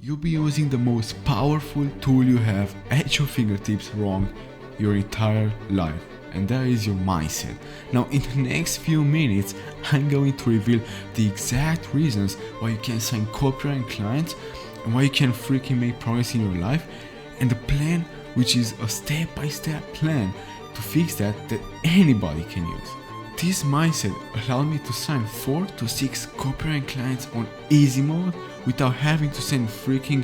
you'll be using the most powerful tool you have at your fingertips wrong your entire life, and that is your mindset. Now, in the next few minutes, I'm going to reveal the exact reasons why you can sign copywriting clients and why you can freaking make progress in your life, and the plan, which is a step-by-step plan to fix that anybody can use. This mindset allowed me to sign 4 to 6 copywriting clients on easy mode without having to send freaking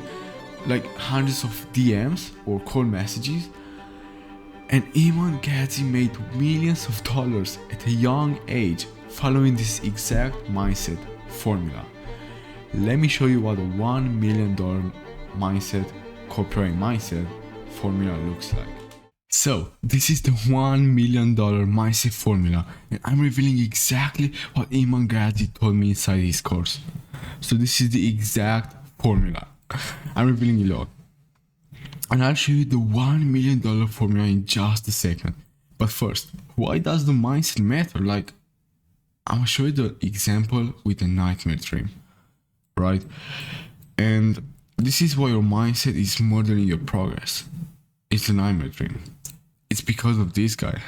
like hundreds of DMs or call messages. And Iman Gadzhi made millions of dollars at a young age following this exact mindset formula. Let me show you what a $1 million mindset, copywriting mindset formula looks like. So, this is the $1 million mindset formula, and I'm revealing exactly what Iman Gadzhi told me inside his course. So this is the exact formula. I'm revealing it all. And I'll show you the $1 million formula in just a second. But first, why does the mindset matter? Like, I'm gonna show you the example with a nightmare dream, right? And this is why your mindset is murdering your progress. It's a nightmare dream. It's because of this guy.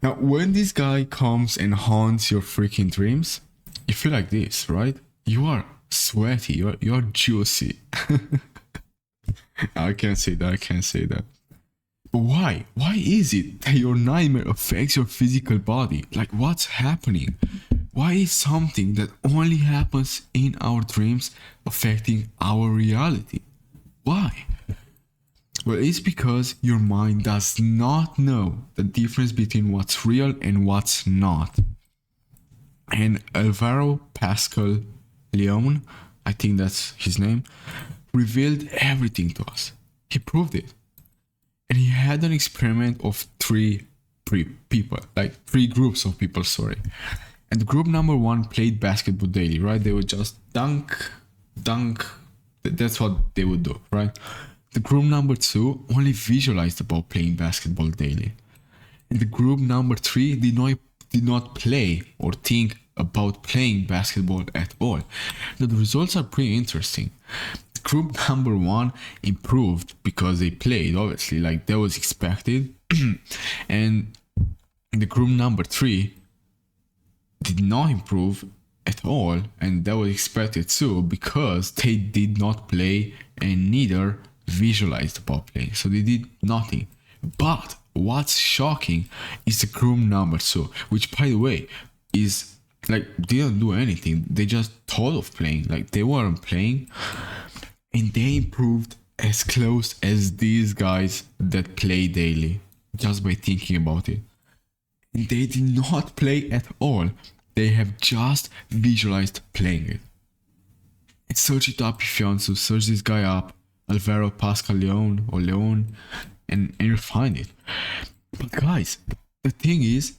Now, when this guy comes and haunts your freaking dreams, you feel like this, right? You are sweaty, you're juicy. I can't say that. But why? Why is it that your nightmare affects your physical body? Like, what's happening? Why is something that only happens in our dreams affecting our reality? Why? Well, it's because your mind does not know the difference between what's real and what's not. And Alvaro Pascal Leon, I think that's his name, revealed everything to us. He proved it. And he had an experiment of three groups of people, sorry. And group number 1 played basketball daily, right? They would just dunk. That's what they would do, right? The group number 2 only visualized about playing basketball daily. And the group number 3 did not play or think about playing basketball at all. Now, the results are pretty interesting. Group number 1 improved because they played, obviously, like that was expected. And the group number 3 did not improve at all, and that was expected too because they did not play and neither visualized about playing. So they did nothing. But what's shocking is the group number 2, which, by the way, is like they didn't do anything. They just thought of playing, like they weren't playing, and they improved as close as these guys that play daily just by thinking about it. And they did not play at all. They have just visualized playing it. And search it up if you want to. Search this guy up, Alvaro Pascal Leon, and you'll find it. But guys, the thing is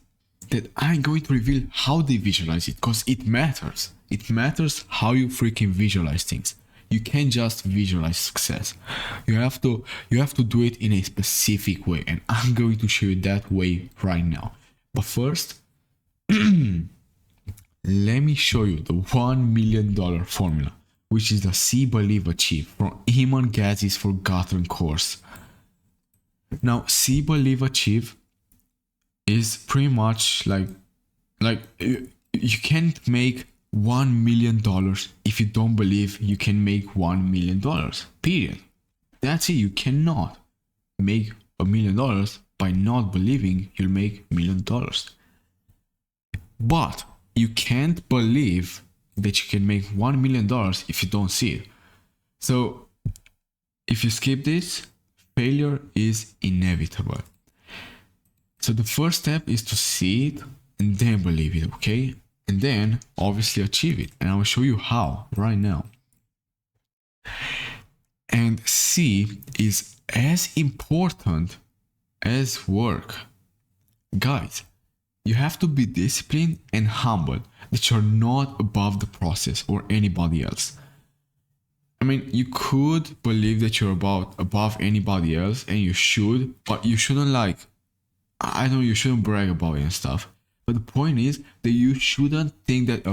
that I'm going to reveal how they visualize it, because it matters. It matters how you freaking visualize things. You can't just visualize success. You have to do it in a specific way, and I'm going to show you that way right now. But first, let me show you the $1 million formula, which is the See, Believe, Achieve from Iman Gadzhi's Forgotten course. Now, See, Believe, Achieve is pretty much like you can't make $1 million if you don't believe you can make $1 million. Period. That's it. You cannot make $1 million by not believing you'll make $1 million. But you can't believe that you can make $1 million if you don't see it. So if you skip this, failure is inevitable. So the first step is to see it and then believe it, okay? And then obviously achieve it. And I will show you how right now. And see is as important as work. Guys, you have to be disciplined and humble that you're not above the process or anybody else. I mean, you could believe that you're above anybody else, and you should, but you shouldn't you shouldn't brag about it and stuff. But the point is that you shouldn't think that,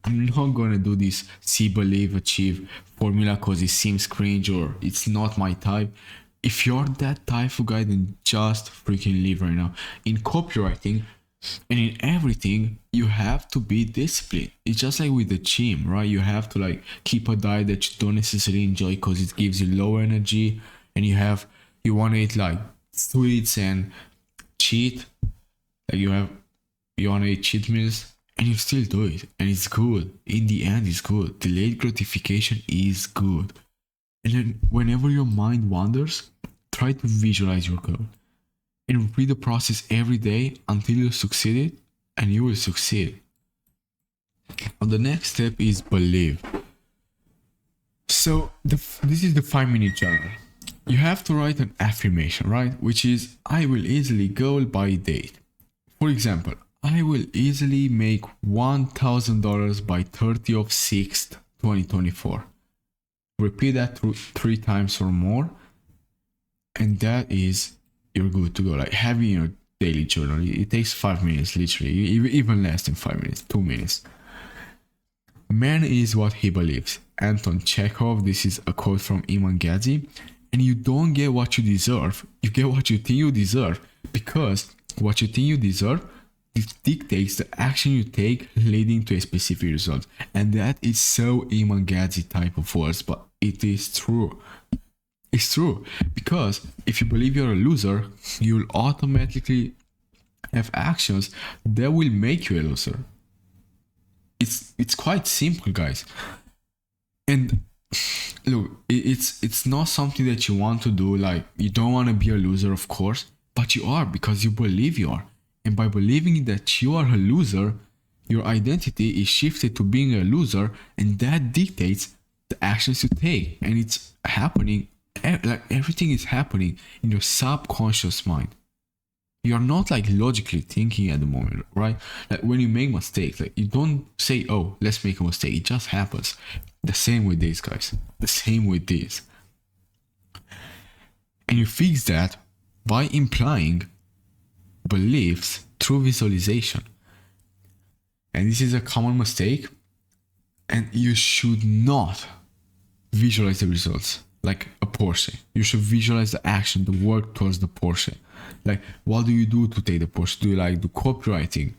I'm not gonna do this see, believe, achieve formula because it seems cringe or it's not my type. If you're that type of guy, then just freaking leave right now. In copywriting and in everything, you have to be disciplined. It's just like with the gym, right? You have to like keep a diet that you don't necessarily enjoy because it gives you low energy, and you want to eat like sweets and cheat. Like you want to eat cheat meals and you still do it, and it's good. In the end, it's good. Delayed gratification is good. And then whenever your mind wanders, try to visualize your goal and repeat the process every day until you succeed it, and you will succeed. And the next step is believe. So this is the 5-minute journal. You have to write an affirmation, right? Which is, I will easily goal by date. For example, I will easily make $1,000 by 30th of 6th, 2024. Repeat that 3 times or more, and that is, you're good to go. Like having your daily journal, it takes 5 minutes, literally, even less than 5 minutes, 2 minutes. Man is what he believes. Anton Chekhov. This is a quote from Iman Gadzhi. And you don't get what you deserve. You get what you think you deserve, because what you think you deserve, it dictates the action you take leading to a specific result. And that is so Iman Gadzhi type of words, but it is true. It's true, because if you believe you're a loser, you'll automatically have actions that will make you a loser. It's quite simple, guys. And look, it's not something that you want to do. Like, you don't want to be a loser, of course, but you are, because you believe you are. And by believing that you are a loser, your identity is shifted to being a loser, and that dictates the actions you take. And it's happening, like everything is happening in your subconscious mind. You're not like logically thinking at the moment, right? Like when you make mistakes, like you don't say, oh, let's make a mistake. It just happens. The same with this, guys. The same with this. And you fix that by implying beliefs through visualization. And this is a common mistake. And you should not visualize the results like a Porsche. You should visualize the action, the work towards the Porsche. Like, what do you do to take the Porsche? Do you like do copywriting?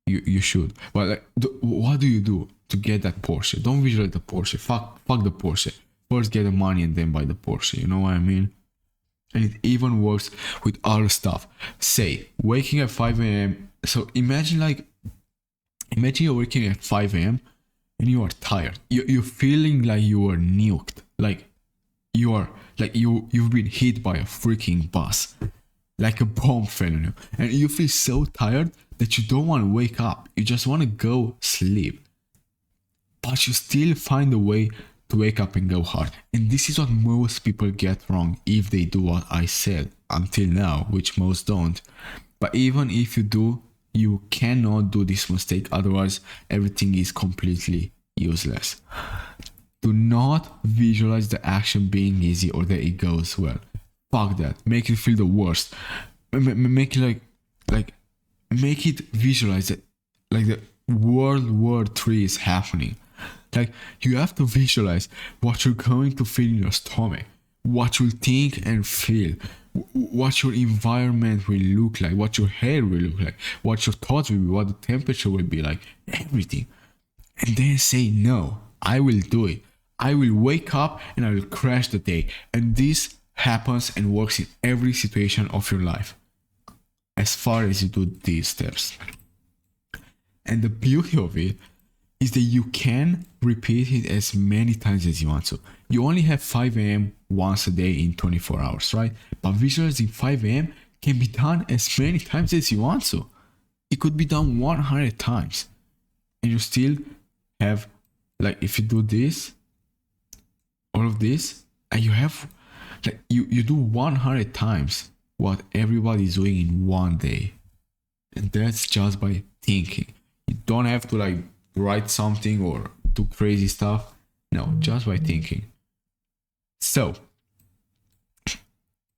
You should. But like, what do you do to get that Porsche? Don't visualize the Porsche. Fuck the Porsche. First get the money and then buy the Porsche. You know what I mean? And it even works with other stuff. Say, waking at 5 a.m. So imagine you're waking at 5 a.m. and you are tired. You're feeling like you are nuked. Like you've been hit by a freaking bus. Like a bomb fell on you. And you feel so tired that you don't want to wake up. You just want to go sleep. But you still find a way to wake up and go hard. And this is what most people get wrong if they do what I said until now, which most don't. But even if you do, you cannot do this mistake. Otherwise, everything is completely useless. Do not visualize the action being easy or that it goes well. Fuck that. Make it feel the worst. Make it make it visualize it like the World War III is happening. Like, you have to visualize what you're going to feel in your stomach, what you'll think and feel, what your environment will look like, what your hair will look like, what your thoughts will be, what the temperature will be like, everything. And then say, no, I will do it. I will wake up and I will crash the day. And this happens and works in every situation of your life as far as you do these steps. And the beauty of it is that you can repeat it as many times as you want to. You only have 5 a.m. once a day in 24 hours, right? But visualizing 5 a.m. can be done as many times as you want to. It could be done 100 times. And you still have, like, if you do this, all of this, and you have, like, you do 100 times what everybody is doing in one day. And that's just by thinking. You don't have to, like, write something or do crazy stuff. No, just by thinking. So,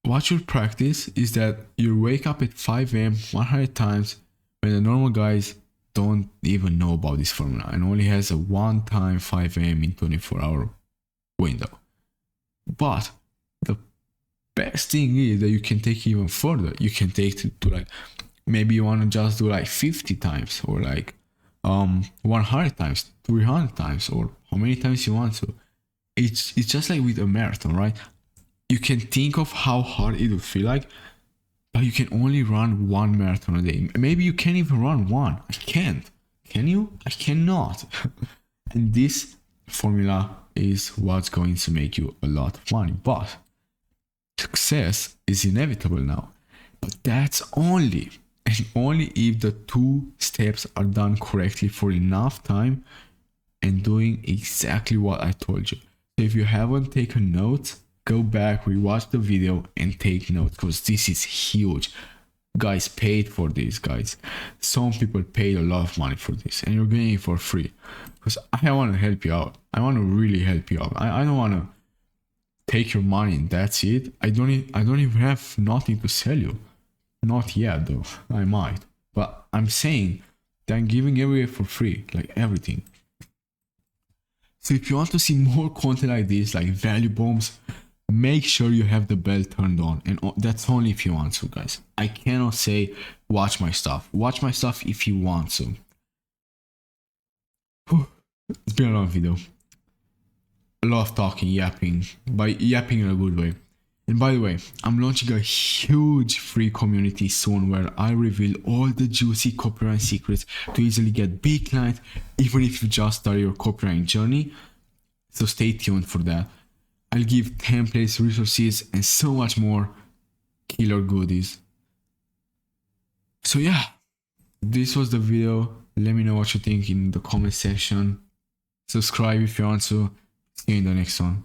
what you practice is that you wake up at 5 a.m. 100 times when the normal guys don't even know about this formula and only has a one time 5 a.m. in 24-hour window. But the best thing is that you can take even further. You can take to like, maybe you want to just do like 50 times or like 100 times, 300 times, or how many times you want to. It's just like with a marathon, right? You can think of how hard it would feel like, but you can only run one marathon a day. Maybe you can't even run one. I can't. Can you? I cannot. And this formula is what's going to make you a lot of money. But success is inevitable now. But that's only and only if the 2 steps are done correctly for enough time and doing exactly what I told you. So if you haven't taken notes, go back, rewatch the video and take notes, because this is huge. Guys paid for this, guys. Some people paid a lot of money for this and you're getting it for free. Because I want to help you out. I want to really help you out. I don't want to take your money and that's it. I don't even have nothing to sell you. Not yet though. I might. But I'm saying that I'm giving away for free, like everything. So if you want to see more content like this, like value bombs, make sure you have the bell turned on, and that's only if you want to, guys. I cannot say watch my stuff. Watch my stuff if you want to. It's been a long video. A lot of talking, yapping, by yapping in a good way. And by the way, I'm launching a huge free community soon where I reveal all the juicy copywriting secrets to easily get big clients, even if you just start your copywriting journey. So stay tuned for that. I'll give templates, resources, and so much more killer goodies. So yeah, this was the video. Let me know what you think in the comment section. Subscribe if you want to. See you in the next one.